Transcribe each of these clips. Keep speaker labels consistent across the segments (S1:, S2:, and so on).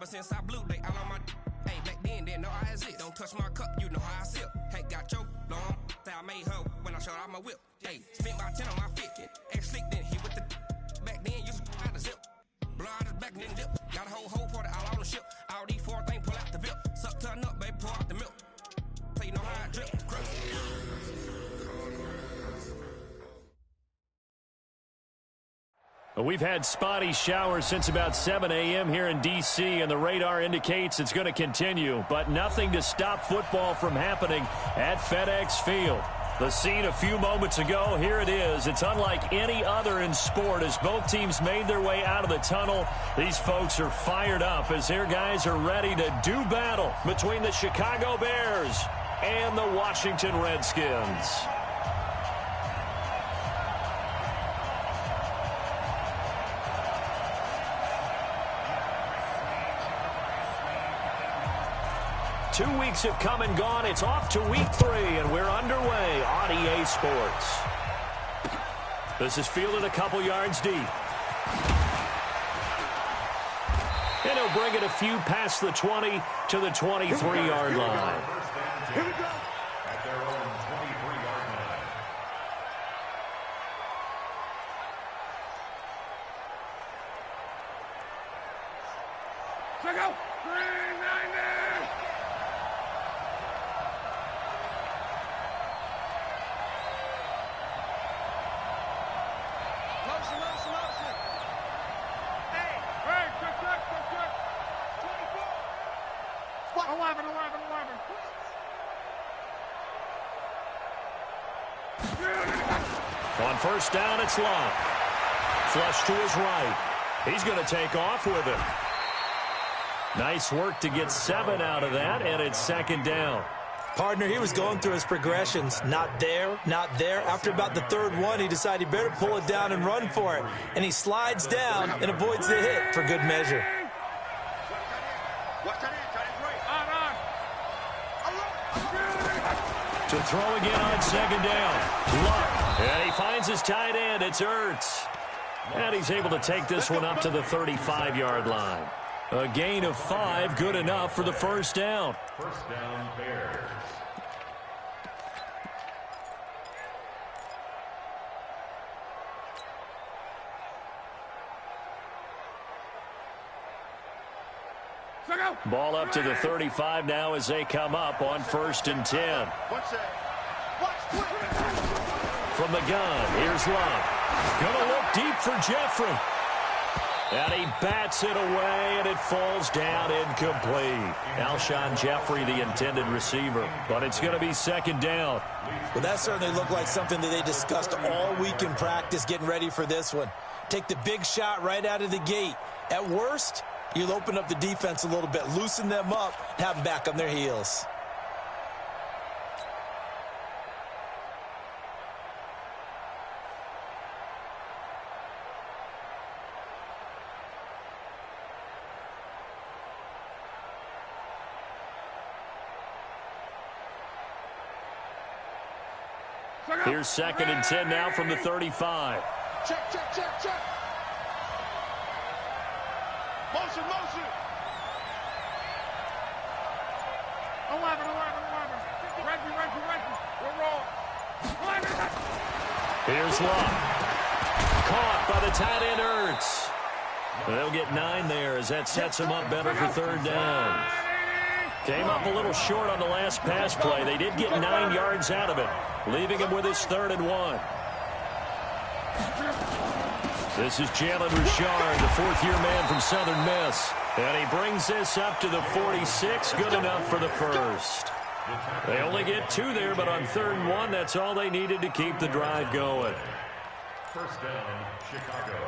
S1: Ever since I blew, they all on my hey, back then, didn't know I exist. Don't touch my cup, you know how I sip. Hey, got your long, I made her when I showed out my whip. Hey, spent about 10 on my fit. Ex-slick, then hit with the back then, used to out the zip. Blow out his back, then dip. Got a whole party all on the ship. All these four things, pull out the VIP. Suck, turn up, baby, pour out the milk. So you know how I drip.
S2: Well, we've had spotty showers since about 7 a.m. here in D.C., and the radar indicates it's going to continue, but nothing to stop football from happening at FedEx Field. The scene a few moments ago, here it is. It's unlike any other in sport as both teams made their way out of the tunnel. These folks are fired up as their guys are ready to do battle between the Chicago Bears and the Washington Redskins. Two weeks have come and gone. It's off to week 3, and we're underway on EA Sports. This is fielded a couple yards deep. And he'll bring it a few past the 20 to the 23-yard line.
S3: Here we go. At their own 23-yard line.
S4: Check out. 390.
S2: On first down, it's Love. Flush to his right. He's going to take off with it. Nice work to get 7 out of that, and it's second down.
S5: Partner, he was going through his progressions. Not there, not there. After about the third one, he decided he better pull it down and run for it. And he slides down and avoids the hit for good measure.
S2: To throw again on second down. Luck. And he finds his tight end. It's Ertz. And he's able to take this one up to the 35-yard line. A gain of 5, good enough for the first down.
S3: First down, Bears.
S2: Ball up to the 35 now as they come up on 1st and 10. From the gun, here's Love. Gonna look deep for Jeffrey. And he bats it away, and it falls down incomplete. Alshon Jeffrey, the intended receiver. But it's going to be second down.
S5: Well, that certainly looked like something that they discussed all week in practice getting ready for this one. Take the big shot right out of the gate. At worst, you'll open up the defense a little bit, loosen them up, and have them back on their heels.
S2: Here's 2nd and 10 now from the 35.
S4: Check. Motion. 11. Reggie. We're rolling.
S2: Here's Love. Caught by the tight end Ertz. They'll get 9 there as that sets them up better for third down. Came up a little short on the last pass play. They did get 9 yards out of it, leaving him with his 3rd and 1. This is Jalen Richard, the 4th-year man from Southern Miss. And he brings this up to the 46, good enough for the first. They only get 2 there, but on 3rd and 1, that's all they needed to keep the drive going.
S3: First down, Chicago.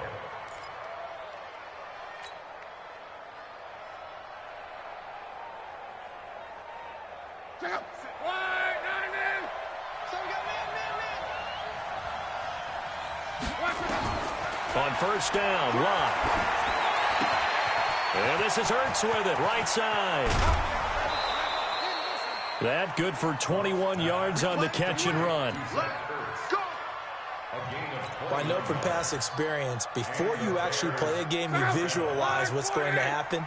S2: On first down, Love. And this is Ertz with it, right side. That good for 21 yards on the catch and run.
S5: Well, I know from past experience, before you actually play a game, you visualize what's going to happen.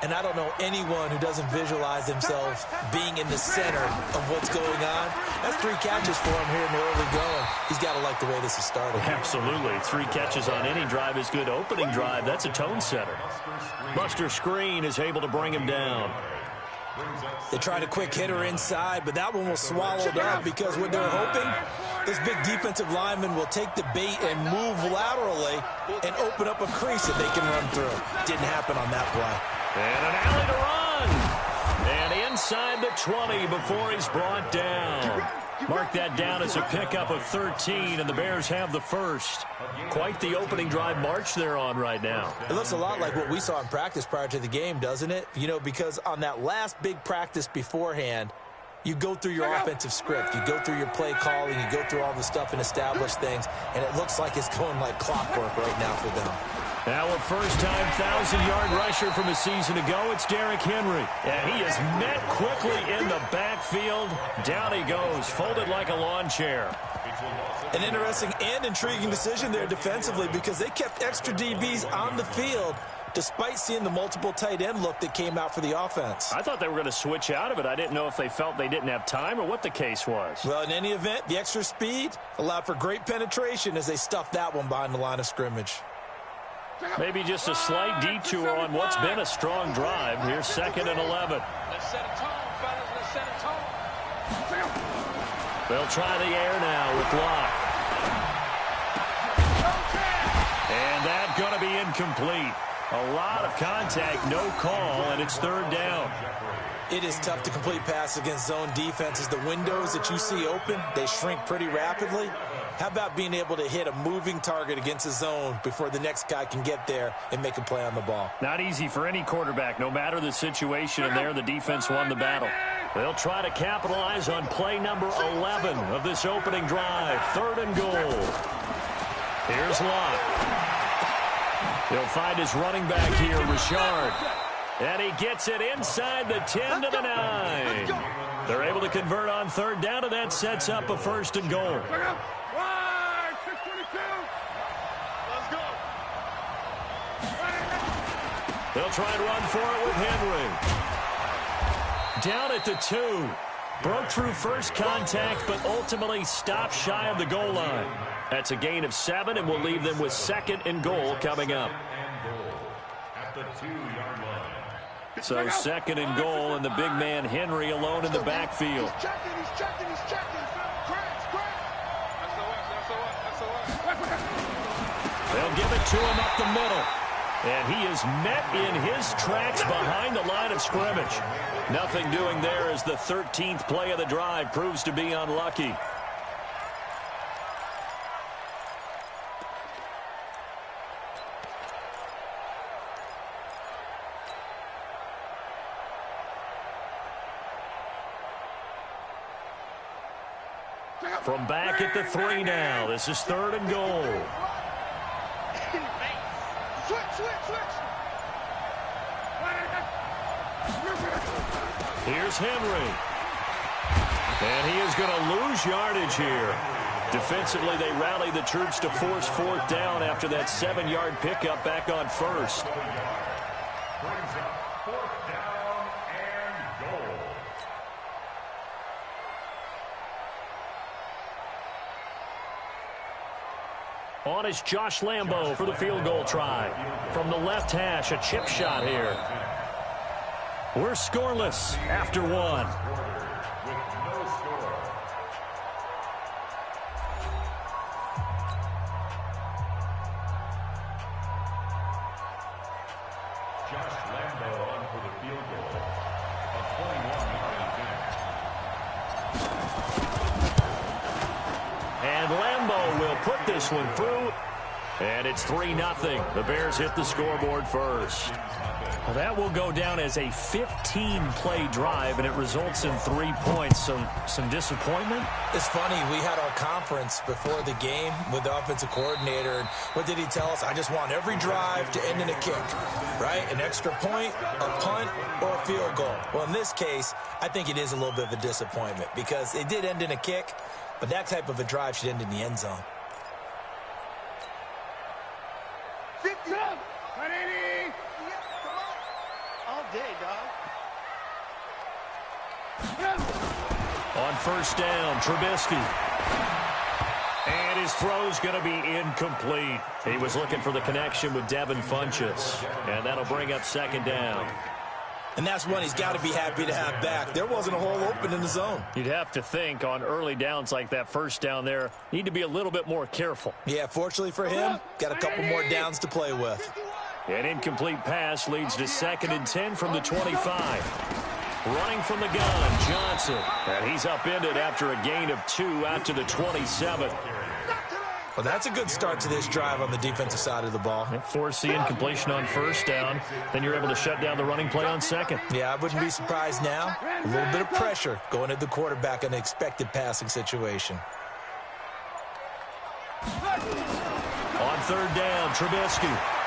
S5: And I don't know anyone who doesn't visualize themselves being in the center of what's going on. That's 3 catches for him here in the early going. He's got to like the way this is starting.
S2: Absolutely. 3 catches on any drive is good. Opening drive, that's a tone setter. Buster Screen is able to bring him down.
S5: They tried a quick hitter inside, but that one was swallowed up because what they're hoping, this big defensive lineman will take the bait and move laterally and open up a crease that they can run through. Didn't happen on that play.
S2: And an alley to run. And inside the 20 before he's brought down. Mark that down as a pickup of 13, and the Bears have the first. Quite the opening drive march they're on right now.
S5: It looks a lot like what we saw in practice prior to the game, doesn't it? You know, because on that last big practice beforehand, you go through your offensive script. You go through your play calling. You go through all the stuff and establish things, and it looks like it's going like clockwork right now for them.
S2: Now a first-time 1,000-yard rusher from a season ago, it's Derrick Henry. And he is met quickly in the backfield. Down he goes, folded like a lawn chair.
S5: An interesting and intriguing decision there defensively because they kept extra DBs on the field despite seeing the multiple tight end look that came out for the offense.
S2: I thought they were going to switch out of it. I didn't know if they felt they didn't have time or what the case was.
S5: Well, in any event, the extra speed allowed for great penetration as they stuffed that one behind the line of scrimmage.
S2: Maybe just a slight detour on what's been a strong drive. Here's 2nd and 11.
S4: Let's set a tone, fellas. Let's set a tone.
S2: They'll try the air now with Locke. And that's going to be incomplete. A lot of contact, no call, and it's 3rd down.
S5: It is tough to complete passes against zone defenses. The windows that you see open, they shrink pretty rapidly. How about being able to hit a moving target against a zone before the next guy can get there and make a play on the ball?
S2: Not easy for any quarterback, no matter the situation, and there the defense won the battle. They'll try to capitalize on play number 11 of this opening drive. 3rd and goal. Here's Locke. He'll find his running back here, Richard. And he gets it inside the 10 to the 9. They're able to convert on 3rd down, and that sets up a 1st and goal. They'll try and run for it with Henry. Down at the 2. Broke through first contact, but ultimately stopped shy of the goal line. That's a gain of 7, and will leave them with 2nd and goal coming up. So 2nd and goal, and the big man Henry alone in the backfield.
S4: He's checking.
S2: They'll give it to him up the middle. And he is met in his tracks behind the line of scrimmage. Nothing doing there as the 13th play of the drive proves to be unlucky. From back at the 3 now. This is 3rd and goal.
S4: Switch.
S2: Here's Henry. And he is going to lose yardage here. Defensively, they rally the troops to force 4th down after that 7-yard pickup back on 1st.
S3: Brings up 4th down and goal.
S2: On is Josh Lambo for the field goal try. From the left hash, a chip shot here. We're scoreless after 1.
S3: With no score. Josh Lambo on for the field goal. A 21-yard attempt.
S2: And Lambo will put this one through. And it's 3-0. The Bears hit the scoreboard first. Well, that will go down as a 15-play drive, and it results in 3 points. So some disappointment?
S5: It's funny, we had our conference before the game with the offensive coordinator, and what did he tell us? I just want every drive to end in a kick, right? An extra point, a punt, or a field goal. Well, in this case, I think it is a little bit of a disappointment because it did end in a kick, but that type of a drive should end in the end zone.
S2: on first down. Trubisky. And his throw's going to be incomplete. He was looking for the connection with Devin Funchess. And that'll bring up second down.
S5: And that's one he's got to be happy to have back. There wasn't a hole open in the zone.
S2: You'd have to think on early downs like that first down there, need to be a little bit more careful.
S5: Yeah, fortunately for him, got a couple more downs to play with.
S2: An incomplete pass leads to 2nd and 10 from the 25. Running from the gun, Johnson. And he's upended after a gain of 2 out to the 27.
S5: Well, that's a good start to this drive on the defensive side of the ball.
S2: Force the incompletion on first down. Then you're able to shut down the running play on second.
S5: Yeah, I wouldn't be surprised now. A little bit of pressure going at the quarterback in an expected passing situation.
S2: On third down, Trubisky.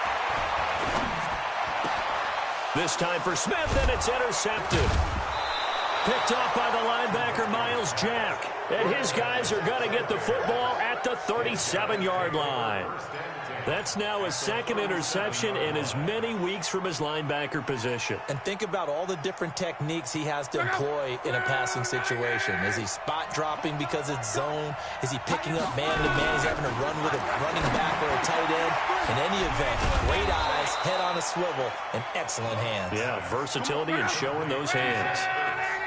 S2: This time for Smith, and it's intercepted. Picked off by the linebacker, Miles Jack. And his guys are going to get the football at the 37-yard line. That's now his 2nd interception in as many weeks from his linebacker position.
S5: And think about all the different techniques he has to employ in a passing situation. Is he spot dropping because it's zone? Is he picking up man-to-man? Is he having to run with a running back or a tight end? In any event, great eyes, head on a swivel, and excellent hands.
S2: Yeah, versatility and showing those hands.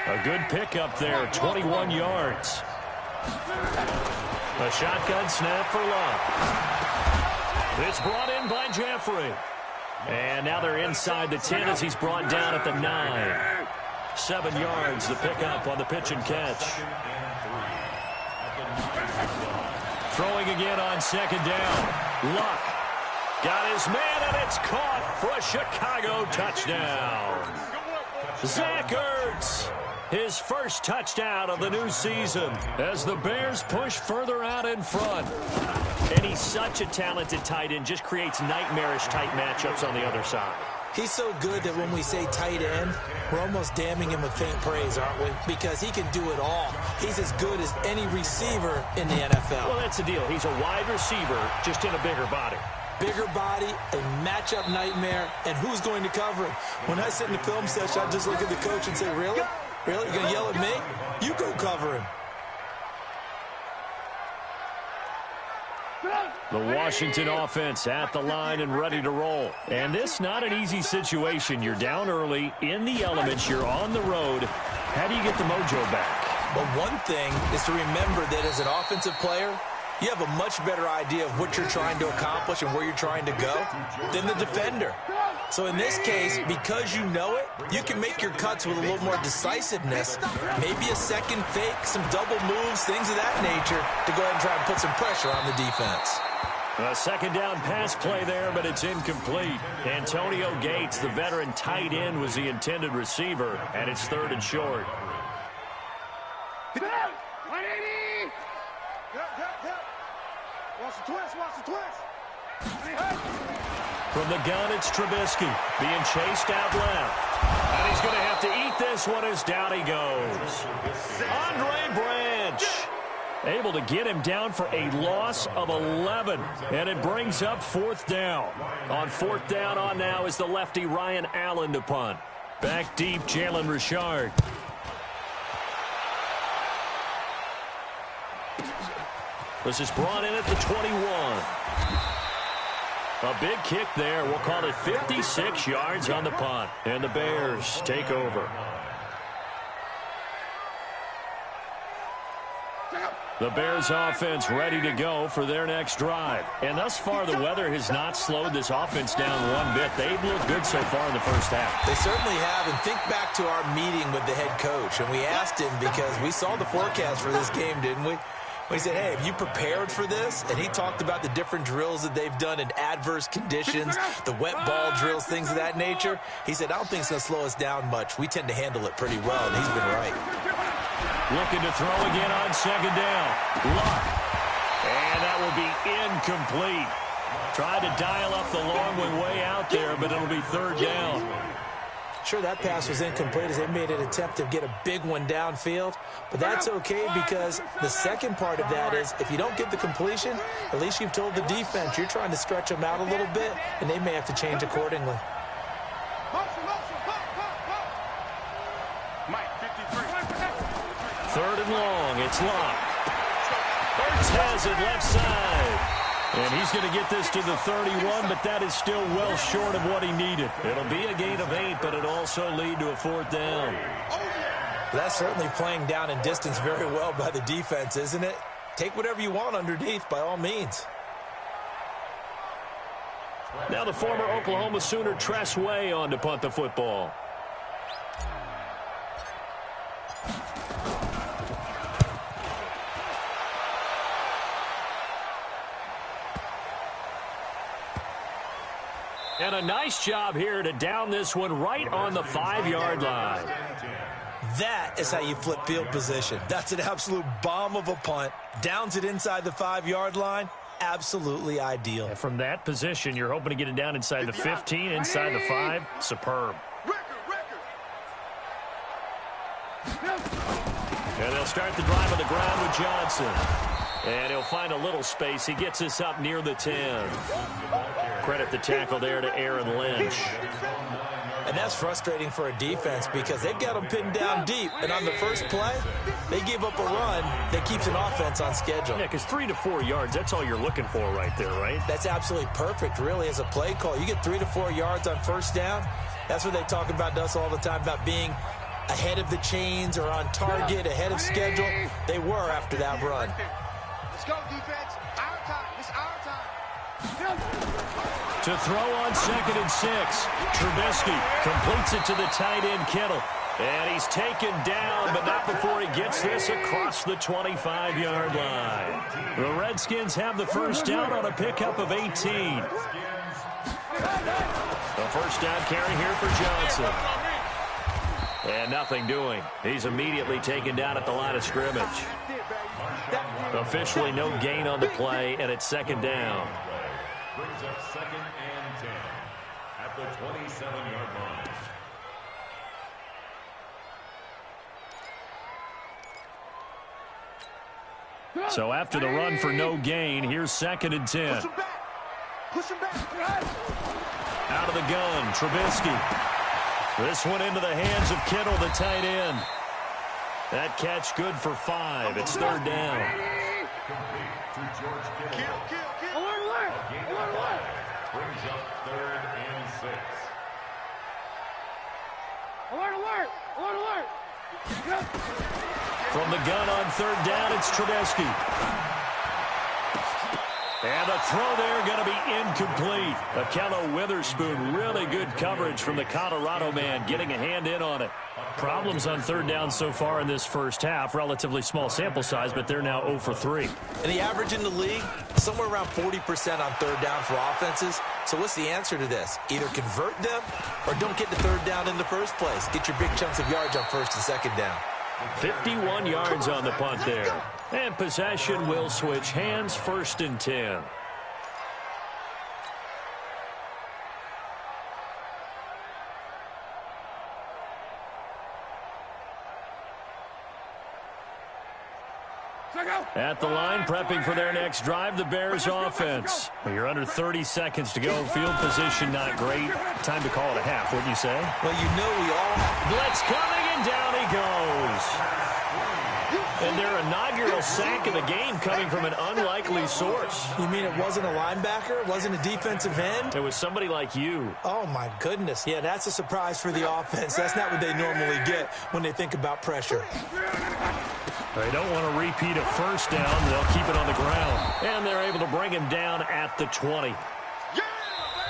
S2: A good pickup there, 21 yards. A shotgun snap for Luck. It's brought in by Jeffrey. And now they're inside the 10 as he's brought down at the 9. 7 yards, the pickup on the pitch and catch. Throwing again on second down. Luck got his man, and it's caught for a Chicago touchdown. Zach Ertz, his first touchdown of the new season as the Bears push further out in front. And he's such a talented tight end, just creates nightmarish-type matchups on the other side.
S5: He's so good that when we say tight end, we're almost damning him with faint praise, aren't we? Because he can do it all. He's as good as any receiver in the NFL.
S2: Well, that's the deal. He's a wide receiver, just in a bigger body.
S5: Bigger body, a matchup nightmare, and who's going to cover him? When I sit in the film session, I just look at the coach and say, really? Really? You're going to yell at me? You go cover him.
S2: The Washington offense at the line and ready to roll. And this not an easy situation. You're down early, in the elements, you're on the road. How do you get the mojo back?
S5: Well, one thing is to remember that as an offensive player, you have a much better idea of what you're trying to accomplish and where you're trying to go than the defender. So in this case, because you know it, you can make your cuts with a little more decisiveness. Maybe a second fake, some double moves, things of that nature to go ahead and try and put some pressure on the defense.
S2: A second down pass play there, but it's incomplete. Antonio Gates, the veteran tight end, was the intended receiver, and it's 3rd and short. From the gun, it's Trubisky being chased out left. And he's going to have to eat this one as down he goes. Andre Branch able to get him down for a loss of 11. And it brings up 4th down. On 4th down on now is the lefty Ryan Allen to punt. Back deep, Jalen Richard. This is brought in at the 21. A big kick there. We'll call it 56 yards on the punt. And the Bears take over. The Bears offense ready to go for their next drive. And thus far, the weather has not slowed this offense down one bit. They've looked good so far in the first half.
S5: They certainly have. And think back to our meeting with the head coach. And we asked him because we saw the forecast for this game, didn't we? We said, hey, have you prepared for this? And he talked about the different drills that they've done in adverse conditions, the wet ball drills, things of that nature. He said, I don't think it's going to slow us down much. We tend to handle it pretty well, and he's been right.
S2: Looking to throw again on second down. Luck. And that will be incomplete. Tried to dial up the long one way out there, but it'll be 3rd down.
S5: Sure, that pass was incomplete as they made an attempt to get a big one downfield, but that's okay because the second part of that is if you don't get the completion, at least you've told the defense you're trying to stretch them out a little bit, and they may have to change accordingly.
S2: 3rd and long. It's locked. Hurts has it left side. And he's going to get this to the 31, but that is still well short of what he needed. It'll be a gain of 8, but it'll also lead to a 4th down.
S5: That's certainly playing down in distance very well by the defense, isn't it? Take whatever you want underneath, by all means.
S2: Now the former Oklahoma Sooner Tress Way on to punt the football. And a nice job here to down this one right on the 5-yard line.
S5: That is how you flip field position. That's an absolute bomb of a punt. Downs it inside the 5-yard line. Absolutely ideal.
S2: And from that position, you're hoping to get it down inside the 15, inside the 5. Superb. And they'll start the drive on the ground with Johnson. And he'll find a little space. He gets us up near the 10. Credit the tackle there to Aaron Lynch.
S5: And that's frustrating for a defense because they've got them pinned down deep. And on the first play, they give up a run that keeps an offense on schedule.
S2: Yeah, because 3 to 4 yards, that's all you're looking for right there, right?
S5: That's absolutely perfect, really, as a play call. You get 3 to 4 yards on first down. That's what they talk about to us all the time, about being ahead of the chains or on target, ahead of schedule. They were after that run.
S4: Let's go, defense. Our time. It's our time.
S2: To throw on 2nd and 6. Trubisky completes it to the tight end, Kittle. And he's taken down, but not before he gets this across the 25-yard line. The Redskins have the first down on a pickup of 18. The first down carry here for Johnson. And nothing doing. He's immediately taken down at the line of scrimmage. Officially no gain on the play, and it's 2nd down.
S3: Brings up 2nd and 10 at the 27-yard line.
S2: So after the run for no gain, here's 2nd and 10.
S4: Push him back. Push him back.
S2: Out of the gun, Trubisky. This one into the hands of Kittle, the tight end. That catch good for 5. It's 3rd down.
S3: Complete to George Kittle.
S4: Kill. Alert.
S3: Brings up 3rd and 6.
S4: Alert.
S2: From the gun on 3rd down, it's Trubisky. And the throw there going to be incomplete. Akello Witherspoon, really good coverage from the Colorado man, getting a hand in on it. Problems on 3rd down so far in this first half. Relatively small sample size, but they're now 0 for 3.
S5: And the average in the league, somewhere around 40% on 3rd down for offenses. So what's the answer to this? Either convert them or don't get to 3rd down in the first place. Get your big chunks of yards on 1st and 2nd down.
S2: 51 yards on the punt there. And possession will switch hands, 1st and 10. At the line, prepping for their next drive, the Bears offense. You're under 30 seconds to go. Field position not great. Time to call it a half, wouldn't you say?
S5: Well, you know we all...
S2: Blitz coming, and down he goes. And their inaugural sack of the game coming from an unlikely source.
S5: You mean it wasn't a linebacker? It wasn't a defensive end?
S2: It was somebody like you.
S5: Oh, my goodness. Yeah, that's a surprise for the offense. That's not what they normally get when they think about pressure.
S2: They don't want to repeat a first down. They'll keep it on the ground. And they're able to bring him down at the 20.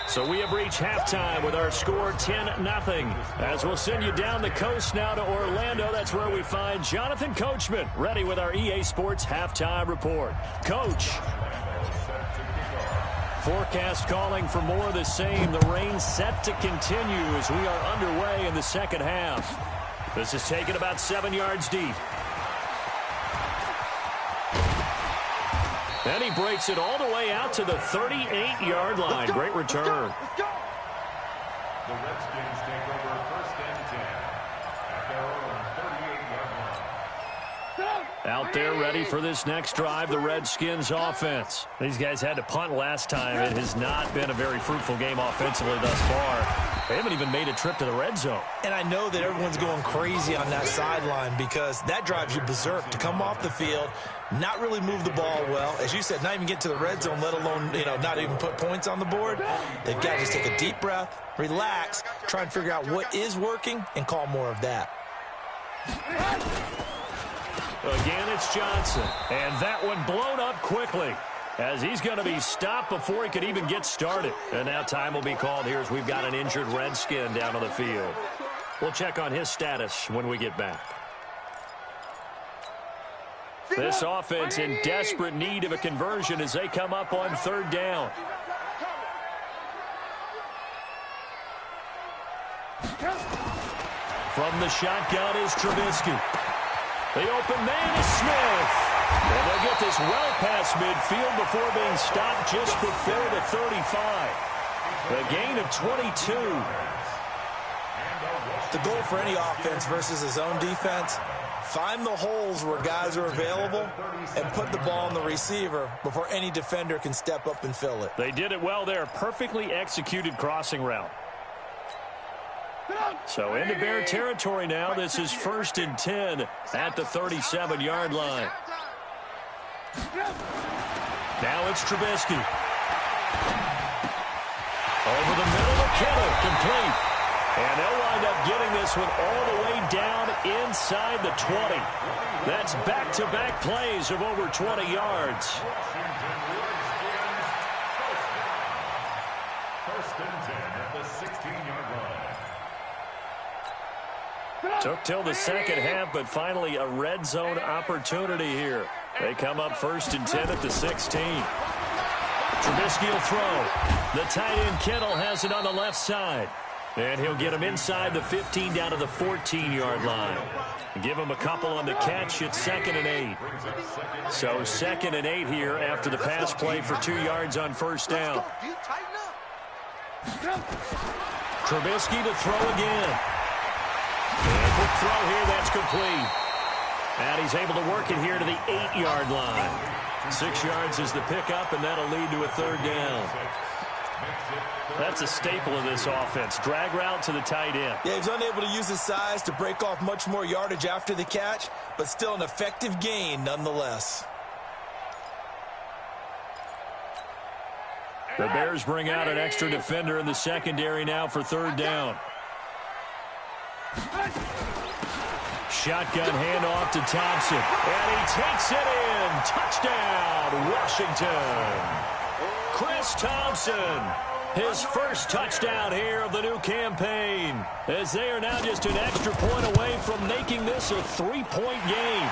S2: So we have reached halftime with our score 10-0. As we'll send you down the coast now to Orlando. That's where we find Jonathan Coachman ready with our EA Sports halftime report. Coach. Forecast calling for more of the same. The rain set to continue as we are underway in the second half. This is taken about 7 yards deep. And he breaks it all the way out to the 38-yard line. Great return.
S3: The Redskins take over 1st and 10 at their own 38-yard line.
S2: Out there ready for this next drive, the Redskins offense. These guys had to punt last time. It has not been a very fruitful game offensively thus far. They haven't even made a trip to the red zone.
S5: And I know that everyone's going crazy on that sideline because that drives you berserk to come off the field, not really move the ball well. As you said, not even get to the red zone, let alone, not even put points on the board. They've got to just take a deep breath, relax, try and figure out what is working, and call more of that.
S2: Again, it's Johnson. And that one blown up quickly as he's going to be stopped before he could even get started. And now time will be called here as we've got an injured Redskin down on the field. We'll check on his status when we get back. This offense in desperate need of a conversion as they come up on third down. From the shotgun is Trubisky. The open man is Smith. And they'll get this well past midfield before being stopped just before the 35. A gain of 22.
S5: The goal for any offense versus his own defense, find the holes where guys are available and put the ball on the receiver before any defender can step up and fill it.
S2: They did it well there. Perfectly executed crossing route. So into Bear territory now. This is 1st and 10 at the 37-yard line. Now it's Trubisky. Over the middle of Kittle, complete. And they'll wind up getting this one all the way down inside the 20. That's back-to-back plays of over 20 yards.
S3: 1st and 10 at the 16-yard line.
S2: Took till the second half, but finally a red zone opportunity here. They come up 1st and 10 at the 16. Trubisky will throw. The tight end Kittle has it on the left side. And he'll get him inside the 15 down to the 14-yard line. Give him a couple on the catch. It's 2nd and 8. So 2nd and 8 here after the pass play for 2 yards on 1st down. Trubisky to throw again. And quick throw here, that's complete. And he's able to work it here to the 8-yard line. 6 yards is the pickup, and that'll lead to a 3rd down. That's a staple of this offense. Drag route to the tight end.
S5: Yeah, he's unable to use his size to break off much more yardage after the catch, but still an effective gain nonetheless.
S2: The Bears bring out an extra defender in the secondary now for 3rd down. Shotgun handoff to Thompson. And he takes it in. Touchdown, Washington. Chris Thompson, his first touchdown here of the new campaign, as they are now just an extra point away from making this a 3-point game.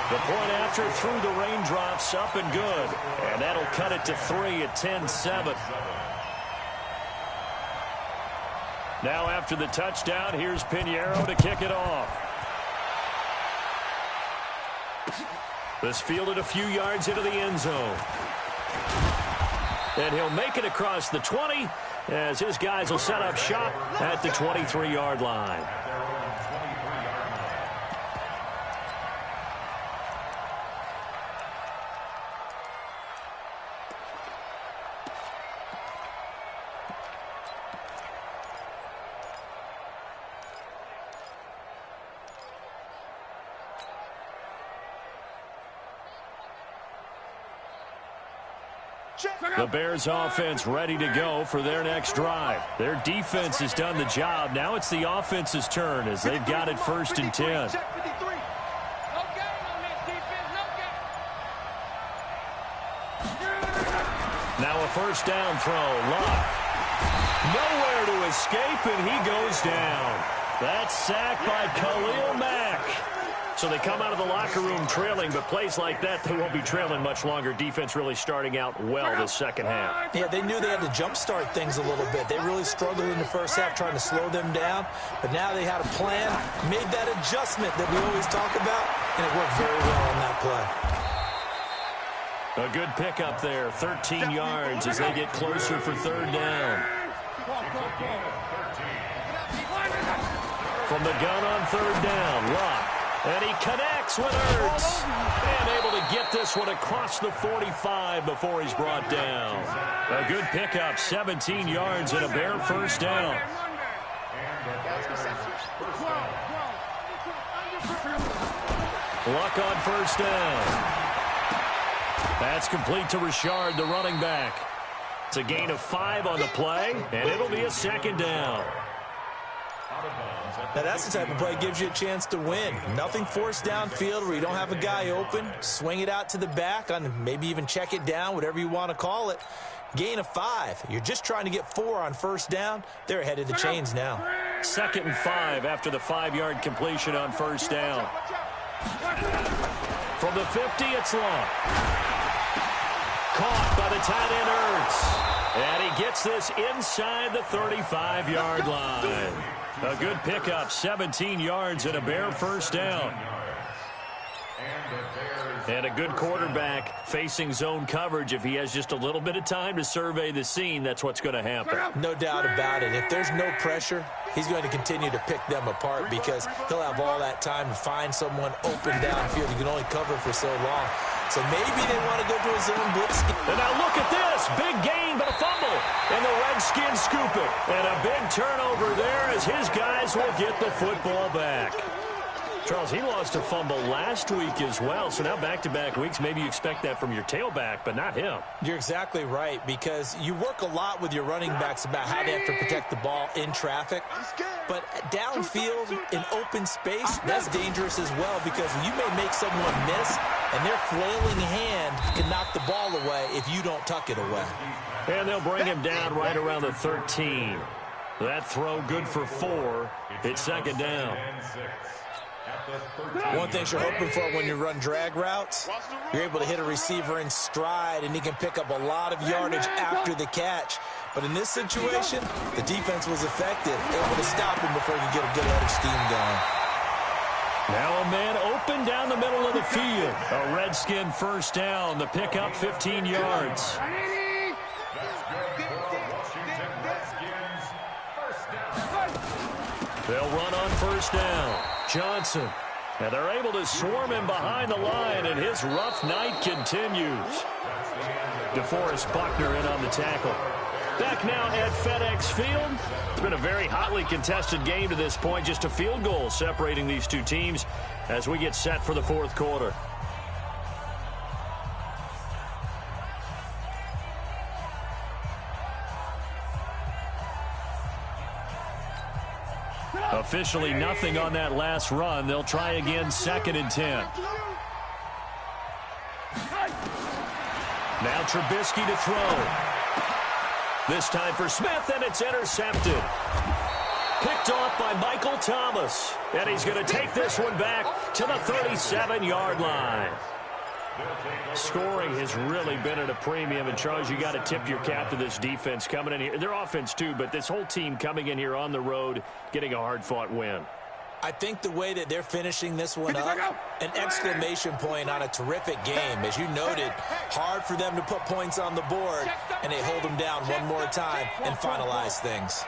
S2: The point after through the raindrops, up and good. And that'll cut it to 3 at 10-7. Now after the touchdown, here's Pinheiro to kick it off. This fielded a few yards into the end zone. And he'll make it across the 20 as his guys will set up shop at the 23-yard line. The Bears offense ready to go for their next drive. Their defense has done the job. Now it's the offense's turn as they've got it 1st and 10. Now a 1st down throw. Luck. Nowhere to escape, and he goes down. That's sacked by Khalil Mack. So they come out of the locker room trailing, but plays like that, they won't be trailing much longer. Defense really starting out well this second half.
S5: Yeah, they knew they had to jumpstart things a little bit. They really struggled in the first half trying to slow them down, but now they had a plan, made that adjustment that we always talk about, and it worked very well on that play.
S2: A good pickup there, 13 yards as they get closer for 3rd down. From the gun on 3rd down, Luck. And he connects with Ertz. And able to get this one across the 45 before he's brought down. A good pickup, 17 yards and a Bear first down. Luck on first down. That's complete to Richard, the running back. It's a gain of 5 on the play, and it'll be a second down.
S5: Now, that's the type of play that gives you a chance to win. Nothing forced downfield where you don't have a guy open. Swing it out to the back, maybe even check it down, whatever you want to call it. Gain of 5. You're just trying to get 4 on first down. They're ahead of the chains now.
S2: 2nd and 5 after the 5-yard completion on first down. From the 50, it's long. Caught by the tight end Ertz. And he gets this inside the 35-yard line. A good pickup, 17 yards and a Bear first down. And a good quarterback facing zone coverage. If he has just a little bit of time to survey the scene, that's what's going to happen.
S5: No doubt about it. If there's no pressure, he's going to continue to pick them apart because he'll have all that time to find someone open downfield. He can only cover for so long. So maybe they want to go to a zone blitz.
S2: And now look at this. Big gain, but a fumble. And the Redskins scoop it. And a big turnover there as his guys will get the football back. Charles, he lost a fumble last week as well, so now back-to-back weeks, maybe you expect that from your tailback, but not him.
S5: You're exactly right, because you work a lot with your running backs about how they have to protect the ball in traffic, but downfield in open space, that's dangerous as well, because you may make someone miss, and their flailing hand can knock the ball away if you don't tuck it away.
S2: And they'll bring him down right around the 13. That throw good for 4. It's second down.
S5: One thing you're hoping for when you run drag routes, you're able to hit a receiver in stride, and he can pick up a lot of yardage after the catch. But in this situation, the defense was effective, able to stop him before he could get a good head of steam going.
S2: Now a man open down the middle of the field. A Redskin first down. The pickup 15 yards. They'll run on first down. Johnson. And they're able to swarm him behind the line, and his rough night continues. DeForest Buckner in on the tackle. Back now at FedEx Field. It's been a very hotly contested game to this point. Just a field goal separating these two teams as we get set for the fourth quarter. Officially nothing on that last run. They'll try again, 2nd and 10. Now Trubisky to throw. This time for Smith, and it's intercepted. Picked off by Michael Thomas. And he's going to take this one back to the 37-yard line. Scoring has really been at a premium, and Charles, you got to tip your cap to this defense coming in here. Their offense too, but this whole team coming in here on the road, getting a hard-fought win.
S5: I think the way that they're finishing this one up, an exclamation point on a terrific game. As you noted, hard for them to put points on the board, and they hold them down one more time and finalize things.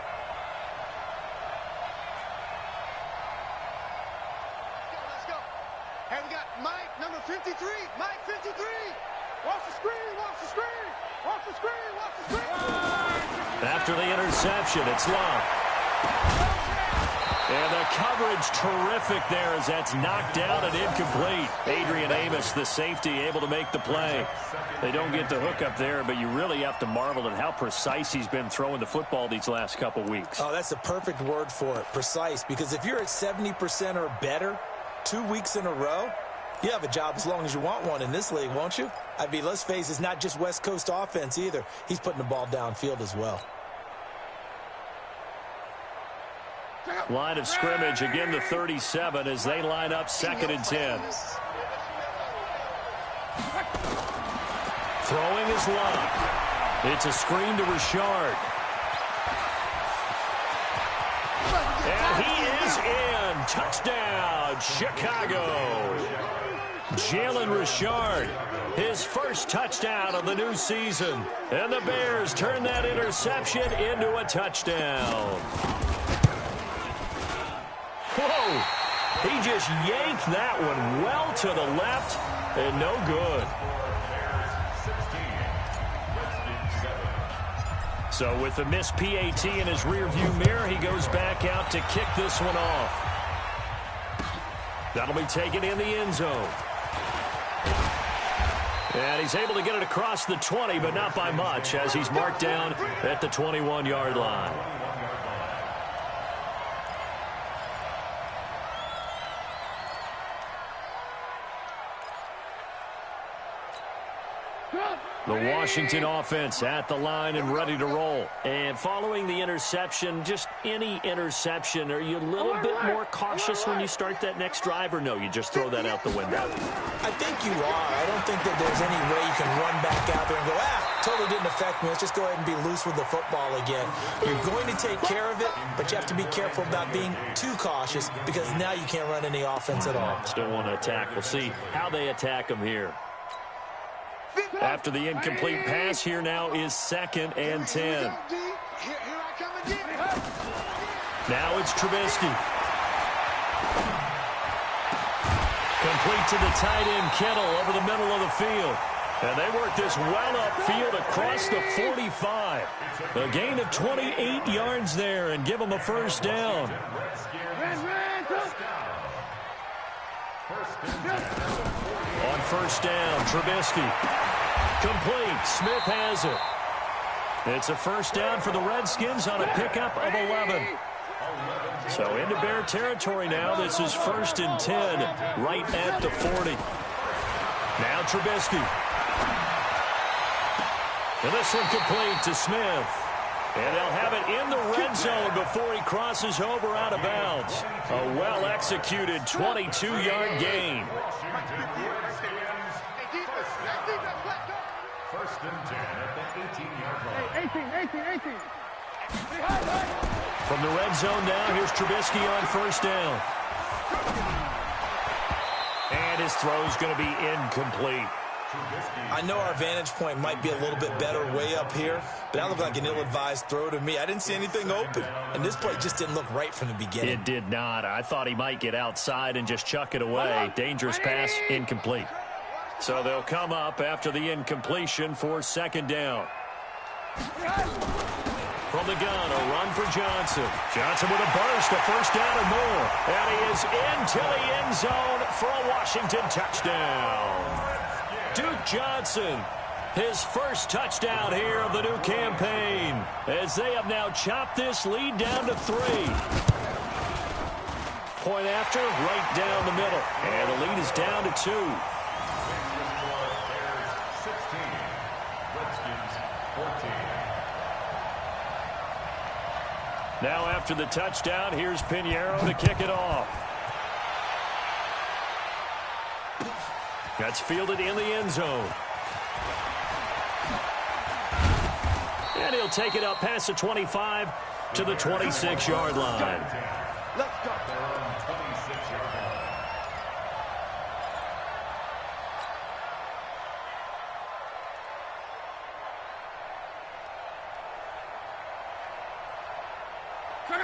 S4: Let's go. Hey, we got Mike, number 53. Mike, 53. Watch the screen, watch the screen. Watch the screen, watch the screen.
S2: After the interception, it's Love. And the coverage terrific there as that's knocked down and incomplete. Adrian Amos, the safety, able to make the play. They don't get the hook up there, but you really have to marvel at how precise he's been throwing the football these last couple weeks.
S5: Oh, that's the perfect word for it, precise, because if you're at 70% or better 2 weeks in a row, you have a job as long as you want one in this league, won't you? I mean, let's face it, it's not just West Coast offense either. He's putting the ball downfield as well.
S2: Line of scrimmage, again the 37 as they line up 2nd and 10. Throwing is Love. It's a screen to Richard. And he is in. Touchdown, Chicago. Jalen Richard, his first touchdown of the new season. And the Bears turn that interception into a touchdown. Whoa! He just yanked that one well to the left and no good. So with the missed PAT in his rearview mirror, he goes back out to kick this one off. That'll be taken in the end zone. And he's able to get it across the 20, but not by much, as he's marked down at the 21-yard line. The Washington offense at the line and ready to roll. And following the interception, just any interception, are you a little bit more cautious when you start that next drive, or no, you just throw that out the window?
S5: I think you are. I don't think that there's any way you can run back out there and go, totally didn't affect me. Let's just go ahead and be loose with the football again. You're going to take care of it, but you have to be careful about being too cautious because now you can't run any offense at all.
S2: Still want to attack. We'll see how they attack him here. After the incomplete pass, here now is 2nd and 10. Now it's Trubisky. Complete to the tight end, Kittle, over the middle of the field. And they work this well upfield across the 45. A gain of 28 yards there and give them a first down. On first down, Trubisky. Complete. Smith has it. It's a first down for the Redskins on a pickup of 11. So into Bear territory now. This is 1st and 10, right at the 40. Now Trubisky. And this one complete to Smith. And they'll have it in the red zone before he crosses over out of bounds. A well-executed 22-yard gain.
S3: 1st and 10 at the 18-yard line.
S4: 18.
S2: From the red zone now, here's Trubisky on first down. And his throw's going to be incomplete.
S5: I know our vantage point might be a little bit better way up here, but that looked like an ill-advised throw to me. I didn't see anything open, and this play just didn't look right from the beginning.
S2: It did not. I thought he might get outside and just chuck it away. Dangerous pass, incomplete. So they'll come up after the incompletion for 2nd down. From the gun, a run for Johnson. Johnson with a burst, a first down or more. And he is into the end zone for a Washington touchdown. Duke Johnson, his first touchdown here of the new campaign, as they have now chopped this lead down to 3. Point after, right down the middle. And the lead is down to 2. Now after the touchdown, here's Pinheiro to kick it off. That's fielded in the end zone. And he'll take it up past the 25 to the 26-yard line.
S4: Let's go.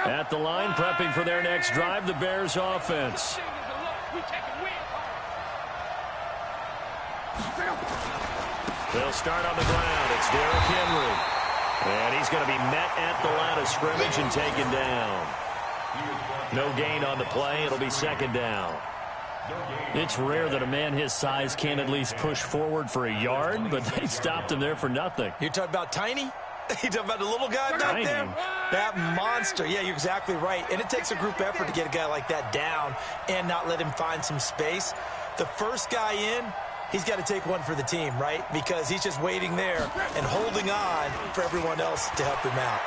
S2: At the line, prepping for their next drive, the Bears offense. They'll start on the ground. It's Derrick Henry. And he's going to be met at the line of scrimmage and taken down. No gain on the play. It'll be 2nd down. It's rare that a man his size can't at least push forward for a yard, but they stopped him there for nothing.
S5: You're talking about Tiny? You're talking about the little guy back there? That monster. Yeah, you're exactly right. And it takes a group effort to get a guy like that down and not let him find some space. The first guy in, he's got to take one for the team, right? Because he's just waiting there and holding on for everyone else to help him out.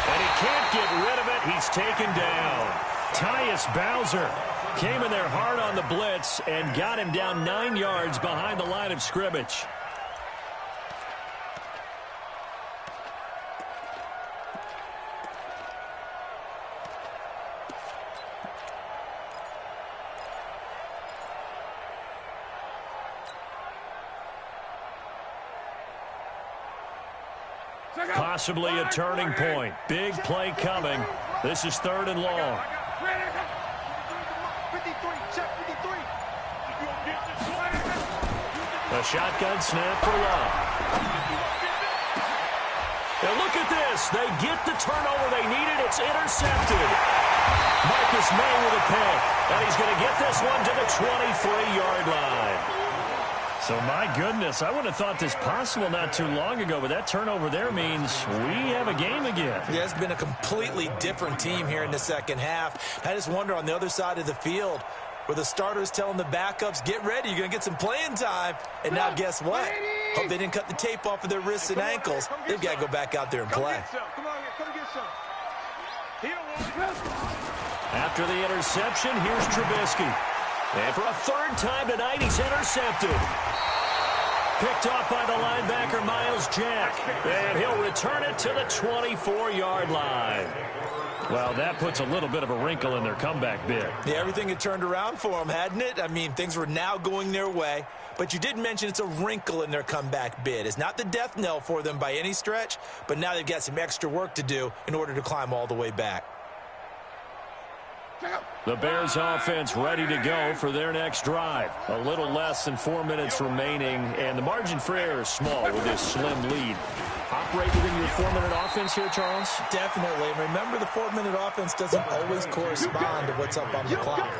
S2: And he can't get rid of it. He's taken down. Tyus Bowser came in there hard on the blitz and got him down 9 yards behind the line of scrimmage. Possibly a turning point. Big play coming. This is 3rd and long.
S4: Check 53.
S2: A shotgun snap for Love. And look at this. They get the turnover they needed. It's intercepted. Marcus May with a pick. And he's going to get this one to the 23-yard line. So, my goodness, I would have thought this possible not too long ago, but that turnover there means we have a game again.
S5: Yeah, it's been a completely different team here in the second half. I just wonder on the other side of the field where the starters telling the backups, get ready, you're going to get some playing time. And now guess what? Hope they didn't cut the tape off of their wrists and ankles. They've got to go back out there and play.
S4: Come on, come get some.
S2: After the interception, here's Trubisky. And for a third time tonight, he's intercepted. Picked off by the linebacker, Miles Jack. And he'll return it to the 24-yard line. Well, that puts a little bit of a wrinkle in their comeback bid.
S5: Yeah, everything had turned around for them, hadn't it? I mean, things were now going their way. But you did mention it's a wrinkle in their comeback bid. It's not the death knell for them by any stretch, but now they've got some extra work to do in order to climb all the way back.
S2: The Bears offense ready to go for their next drive. A little less than 4 minutes remaining, and the margin for error is small with this slim lead. Operate within your 4-minute offense here, Charles?
S5: Definitely. And remember, the 4-minute offense doesn't always correspond to what's up on the clock.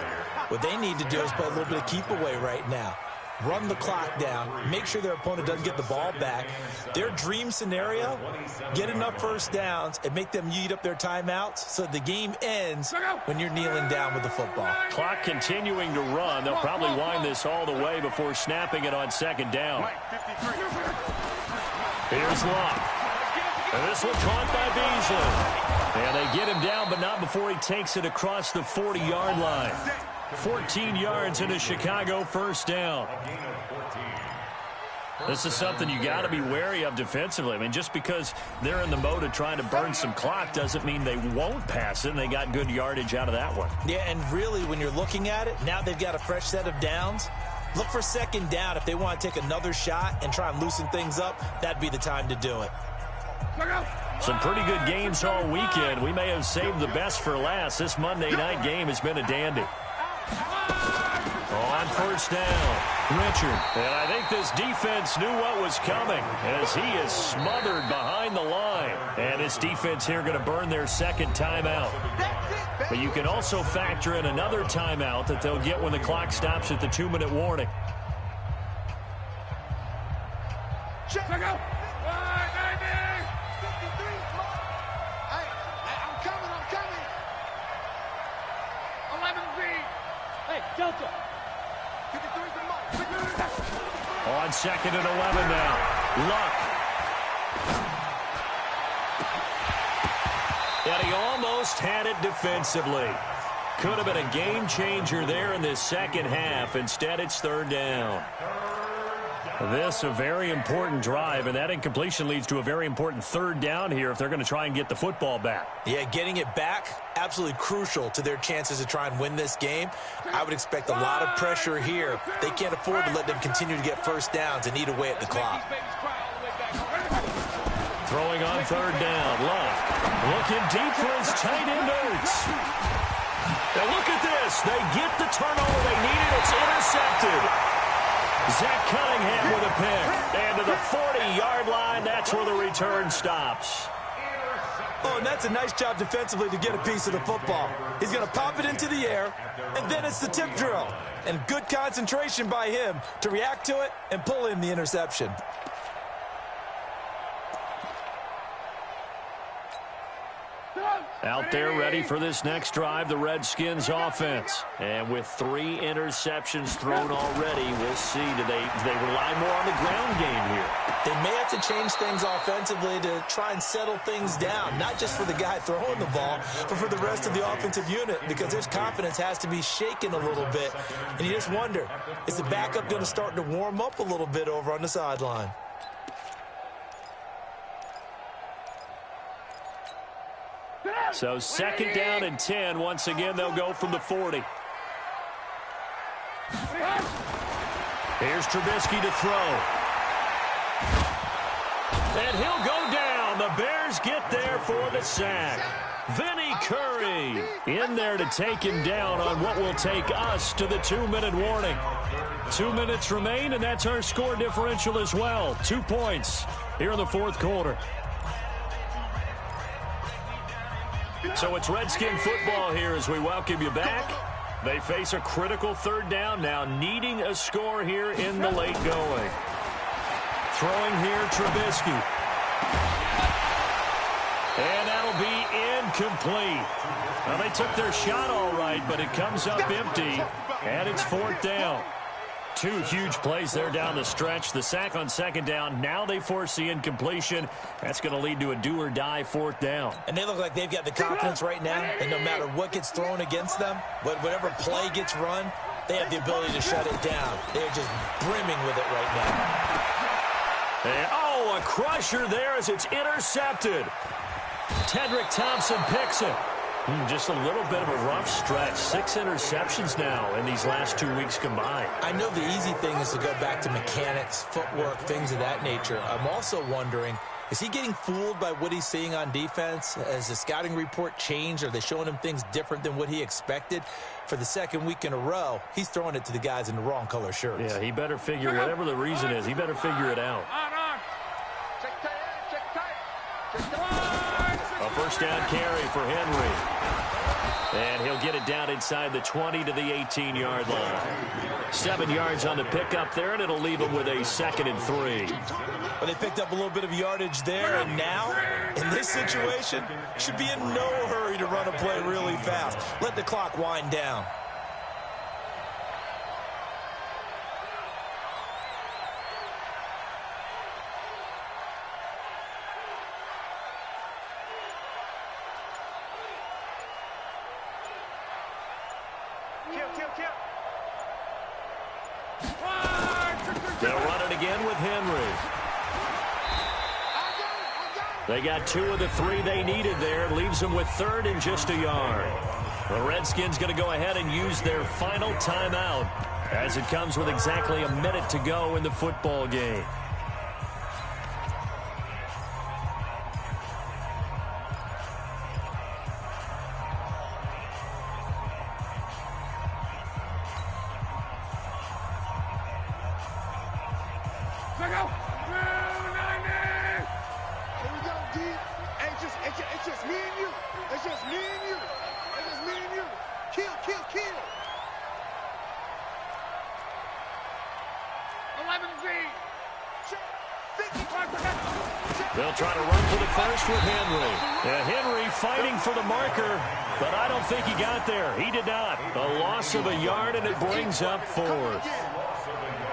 S5: What they need to do is play a little bit of keep away right now. Run the clock down, make sure their opponent doesn't get the ball back. Their dream scenario, get enough first downs and make them eat up their timeouts so the game ends when you're kneeling down with the football.
S2: Clock continuing to run. They'll probably wind this all the way before snapping it on second down. Here's Locke. And this one caught by Beasley. And they get him down, but not before he takes it across the 40-yard line. 14 yards into Chicago, first down. This is something you got to be wary of defensively. I mean, just because they're in the mode of trying to burn some clock doesn't mean they won't pass it, and they got good yardage out of that one.
S5: Yeah, and really, when you're looking at it, now they've got a fresh set of downs. Look for second down. If they want to take another shot and try and loosen things up, that'd be the time to do it.
S2: Some pretty good games all weekend. We may have saved the best for last. This Monday night game has been a dandy. On first down, Richard. And I think this defense knew what was coming as he is smothered behind the line. And this defense here going to burn their second timeout. But you can also factor in another timeout that they'll get when the clock stops at the 2-minute warning.
S4: Check. I'm coming. Hey, Delta.
S2: On second and 11 now. Luck. And he almost had it defensively. Could have been a game changer there in this second half. Instead, it's third down. This a very important drive, and that incompletion leads to a very important third down here if they're going to try and get the football back.
S5: Yeah, getting it back, absolutely crucial to their chances to try and win this game. I would expect a lot of pressure here. They can't afford to let them continue to get first downs and eat away at the clock.
S2: Throwing on third down, Luck. Looking deep for his tight end Ertz. Now look at this. They get the turnover they needed. It's intercepted. Zach Cunningham with a pick. And to the 40-yard line, that's where the return stops.
S5: Oh, and that's a nice job defensively to get a piece of the football. He's going to pop it into the air, and then it's the tip drill. And good concentration by him to react to it and pull in the interception.
S2: Out there ready for this next drive, the Redskins offense. And with 3 interceptions thrown already, we'll see. Do they rely more on the ground game here?
S5: They may have to change things offensively to try and settle things down, not just for the guy throwing the ball, but for the rest of the offensive unit, because their confidence has to be shaken a little bit. And you just wonder, is the backup going to start to warm up a little bit over on the sideline?
S2: So second down and 10. Once again, they'll go from the 40. Here's Trubisky to throw. And he'll go down. And the Bears get there for the sack. Vinny Curry in there to take him down on what will take us to the 2-minute warning. 2 minutes remain, and that's our score differential as well. 2 points here in the fourth quarter. So it's Redskin football here as we welcome you back. They face a critical third down now, needing a score here in the late going. Throwing here, Trubisky. And that'll be incomplete. Well, they took their shot all right, but it comes up empty, and it's fourth down. 2 huge plays there down the stretch. The sack on second down. Now they force the incompletion. That's going to lead to a do-or-die fourth down.
S5: And they look like they've got the confidence right now, and no matter what gets thrown against them, whatever play gets run, they have the ability to shut it down. They're just brimming with it right now.
S2: And, oh, a crusher there as it's intercepted. Tedrick Thompson picks it. Just a little bit of a rough stretch. 6 interceptions now in these last 2 weeks combined.
S5: I know the easy thing is to go back to mechanics, footwork, things of that nature. I'm also wondering, is he getting fooled by what he's seeing on defense? Has the scouting report changed? Are they showing him things different than what he expected? For the second week in a row, he's throwing it to the guys in the wrong color shirts.
S2: Yeah, he better figure, whatever the reason is, he better figure it out. A first down carry for Henry. And he'll get it down inside the 20 to the 18-yard line. 7 yards on the pickup there, and it'll leave him with a 2nd and 3.
S5: Well, they picked up a little bit of yardage there, and now, in this situation, should be in no hurry to run a play really fast. Let the clock wind down.
S2: They'll run it again with Henry. They got 2 of the 3 they needed there. Leaves them with 3rd and just a yard. The Redskins going to go ahead and use their final timeout as it comes with exactly a minute to go in the football game. They'll try to run for the first with Henry. Henry fighting for the marker, but I don't think he got there. He did not. A loss of a yard, and it brings up 4th.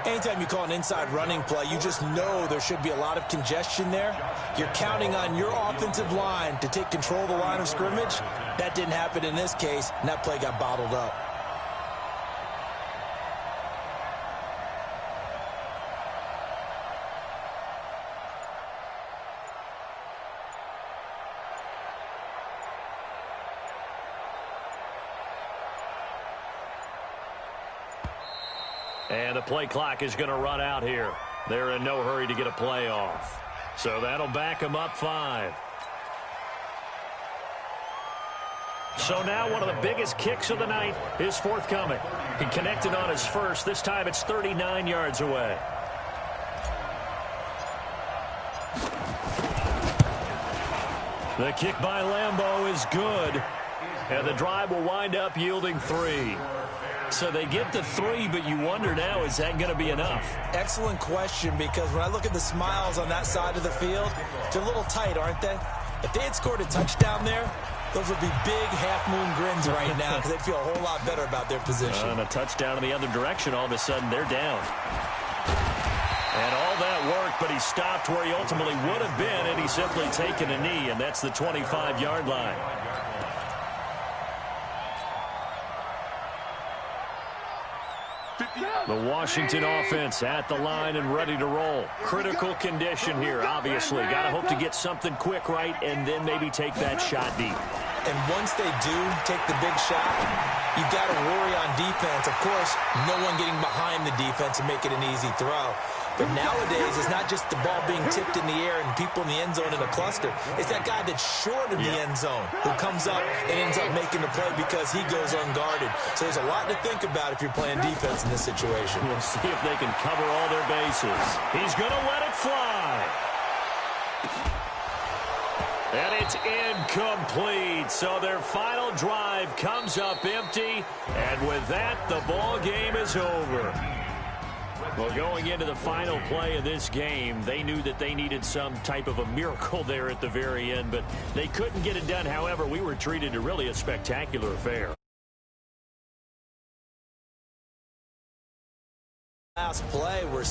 S5: Anytime you call an inside running play, you just know there should be a lot of congestion there. You're counting on your offensive line to take control of the line of scrimmage. That didn't happen in this case, and that play got bottled up.
S2: And the play clock is going to run out here. They're in no hurry to get a play off. So that'll back them up 5. So now one of the biggest kicks of the night is forthcoming. He connected on his first. This time it's 39 yards away. The kick by Lambeau is good. And the drive will wind up yielding 3. So they get the 3, but you wonder now, is that going to be enough?
S5: Excellent question, because when I look at the smiles on that side of the field, they're a little tight, aren't they? If they had scored a touchdown there, those would be big half-moon grins right now because they'd feel a whole lot better about their position.
S2: And a touchdown in the other direction, all of a sudden they're down. And all that worked, but he stopped where he ultimately would have been, and he's simply taken a knee, and that's the 25-yard line. The Washington offense at the line and ready to roll. Critical condition here, obviously. Got to hope to get something quick right and then maybe take that shot deep.
S5: And once they do take the big shot, you've got to worry on defense. Of course, no one getting behind the defense and make it an easy throw. But nowadays, it's not just the ball being tipped in the air and people in the end zone in a cluster. It's that guy that's short of the end zone who comes up and ends up making the play because he goes unguarded. So there's a lot to think about if you're playing defense in this situation.
S2: We'll see if they can cover all their bases. He's going to let it fly. And it's incomplete. So their final drive comes up empty. And with that, the ball game is over. Well, going into the final play of this game, they knew that they needed some type of a miracle there at the very end, but they couldn't get it done. However, we were treated to really a spectacular affair.
S5: Last play, we're